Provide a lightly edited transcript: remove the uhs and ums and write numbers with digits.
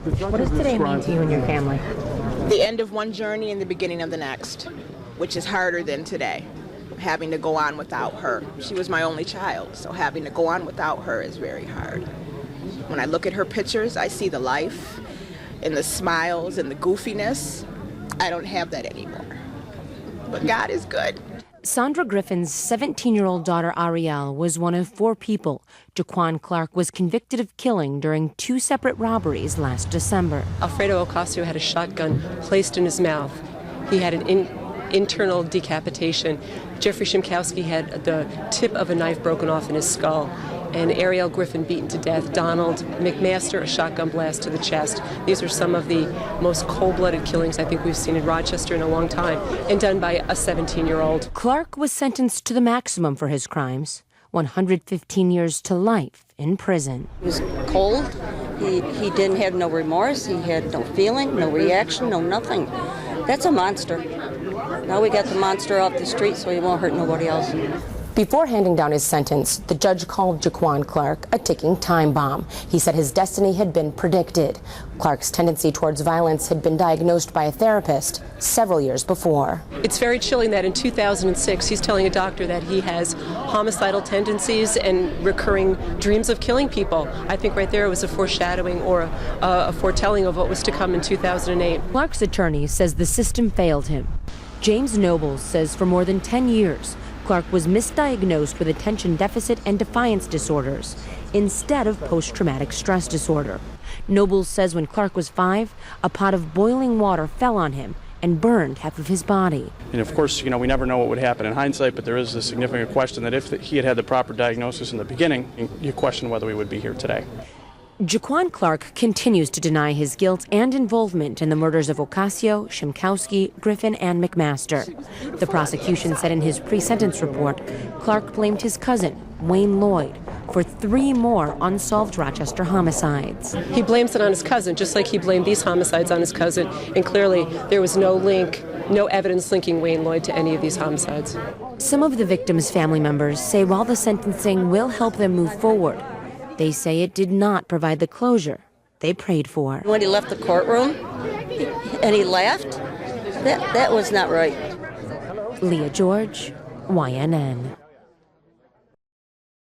What does today mean to you and your family? The end of one journey and the beginning of the next, which is harder than today. Having to go on without her. She was my only child, so having to go on without her is very hard. When I look at her pictures, I see the life and the smiles and the goofiness. I don't have that anymore. But God is good. Sandra Griffin's 17-year-old daughter Arielle was one of 4 people Jaquan Clark was convicted of killing during 2 separate robberies last December. Alfredo Ocasio had a shotgun placed in his mouth. He had an internal decapitation. Jeffrey Szymkowski had the tip of a knife broken off in his skull. And Arielle Griffin beaten to death. Donald MacMaster, a shotgun blast to the chest. These are some of the most cold-blooded killings I think we've seen in Rochester in a long time, and done by a 17-year-old. Clark was sentenced to the maximum for his crimes, 115 years to life in prison. He was cold. He didn't have no remorse. He had no feeling, no reaction, no nothing. That's a monster. Now we got the monster off the street so he won't hurt nobody else. Before handing down his sentence, the judge called Jaquan Clark a ticking time bomb. He said his destiny had been predicted. Clark's tendency towards violence had been diagnosed by a therapist several years before. It's very chilling that in 2006 he's telling a doctor that he has homicidal tendencies and recurring dreams of killing people. I think right there was a foreshadowing or a foretelling of what was to come in 2008. Clark's attorney says the system failed him. James Nobles says for more than 10 years, Clark was misdiagnosed with attention deficit and defiance disorders instead of post-traumatic stress disorder. Nobles says when Clark was 5, a pot of boiling water fell on him and burned half of his body. And of course, we never know what would happen in hindsight, but there is a significant question that if he had had the proper diagnosis in the beginning, you question whether we would be here today. Jaquan Clark continues to deny his guilt and involvement in the murders of Ocasio, Szymkowski, Griffin, and MacMaster. The prosecution said in his pre-sentence report, Clark blamed his cousin, Wayne Lloyd, for 3 more unsolved Rochester homicides. He blames it on his cousin, just like he blamed these homicides on his cousin, and clearly there was no link, no evidence linking Wayne Lloyd to any of these homicides. Some of the victims' family members say while the sentencing will help them move forward, they say it did not provide the closure they prayed for. When he left the courtroom and he laughed, that was not right. Leah George, YNN.